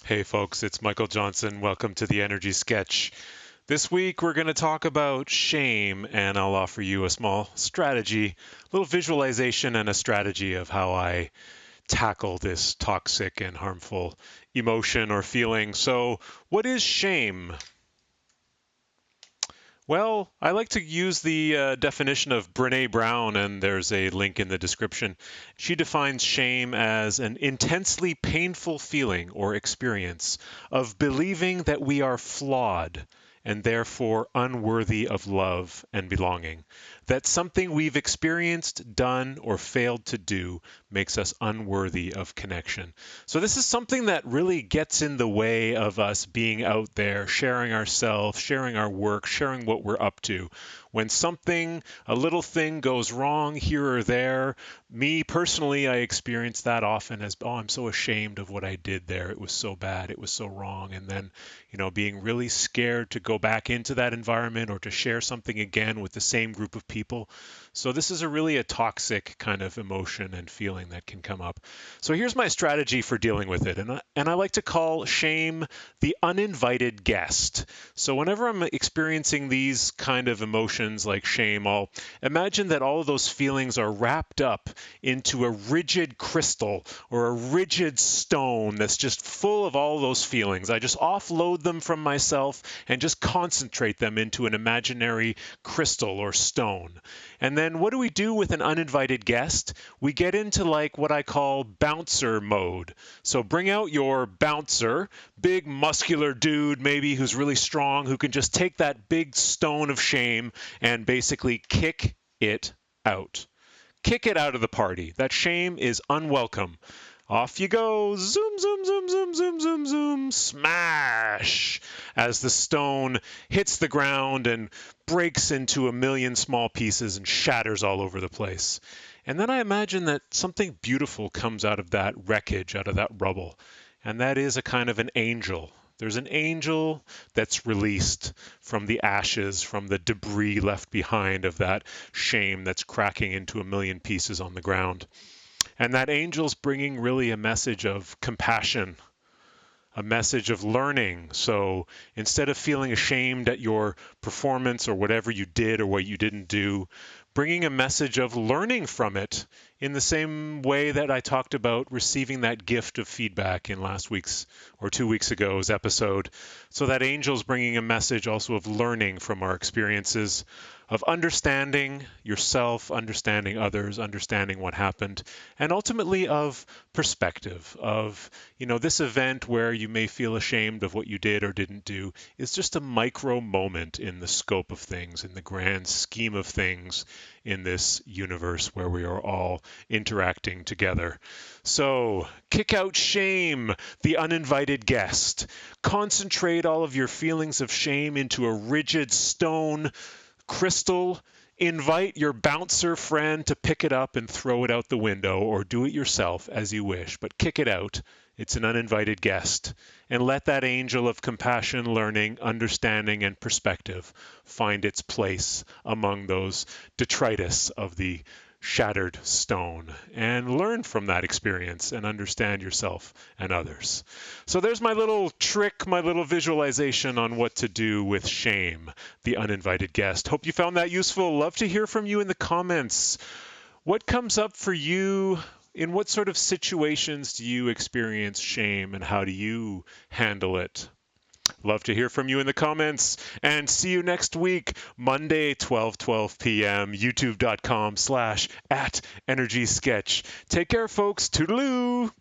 Hey folks, it's Michael Johnson. Welcome to the Energy Sketch. This week we're going to talk about shame, and I'll offer you a small strategy, a little visualization and a strategy of how I tackle this toxic and harmful emotion or feeling. So, what is shame? Well, I like to use the definition of Brené Brown, and there's a link in the description. She defines shame as an intensely painful feeling or experience of believing that we are flawed and therefore unworthy of love and belonging. That something we've experienced, done, or failed to do makes us unworthy of connection. So, this is something that really gets in the way of us being out there, sharing ourselves, sharing our work, sharing what we're up to. When something, a little thing goes wrong here or there, me personally, I experience that often as, oh, I'm so ashamed of what I did there. It was so bad. It was so wrong. And then, being really scared to go back into that environment or to share something again with the same group of people. So this is really a toxic kind of emotion and feeling that can come up. So here's my strategy for dealing with it. And I like to call shame the uninvited guest. So whenever I'm experiencing these kind of emotions like shame, I'll imagine that all of those feelings are wrapped up into a rigid crystal or a rigid stone that's just full of all those feelings. I just offload them from myself and just concentrate them into an imaginary crystal or stone. And then what do we do with an uninvited guest? We get into like what I call bouncer mode. So bring out your bouncer, big muscular dude maybe who's really strong, who can just take that big stone of shame and basically kick it out. Kick it out of the party. That shame is unwelcome. Off you go. Zoom, zoom, zoom, zoom, zoom, zoom, zoom. Smash! As the stone hits the ground and breaks into a million small pieces and shatters all over the place. And then I imagine that something beautiful comes out of that wreckage, out of that rubble. And that is a kind of an angel. There's an angel that's released from the ashes, from the debris left behind of that shame that's cracking into a million pieces on the ground. And that angel's bringing really a message of compassion, a message of learning. So instead of feeling ashamed at your performance or whatever you did or what you didn't do, bringing a message of learning from it in the same way that I talked about receiving that gift of feedback in last week's or 2 weeks ago's episode. So that angel's bringing a message also of learning from our experiences, of understanding yourself, understanding others, understanding what happened, and ultimately of perspective of, this event where you may feel ashamed of what you did or didn't do is just a micro moment in the scope of things, in the grand scheme of things in this universe where we are all interacting together. So, kick out shame, the uninvited guest. Concentrate all of your feelings of shame into a rigid stone crystal. Invite your bouncer friend to pick it up and throw it out the window, or do it yourself as you wish, but kick it out. It's an uninvited guest. And let that angel of compassion, learning, understanding, and perspective find its place among those detritus of the shattered stone, and learn from that experience and understand yourself and others. So there's my little trick, my little visualization on what to do with shame, the uninvited guest. Hope you found that useful. Love to hear from you in the comments. What comes up for you? In what sort of situations do you experience shame, and how do you handle it? Love to hear from you in the comments, and see you next week, Monday, 12 p.m., youtube.com/@energysketch. Take care, folks. Toodaloo.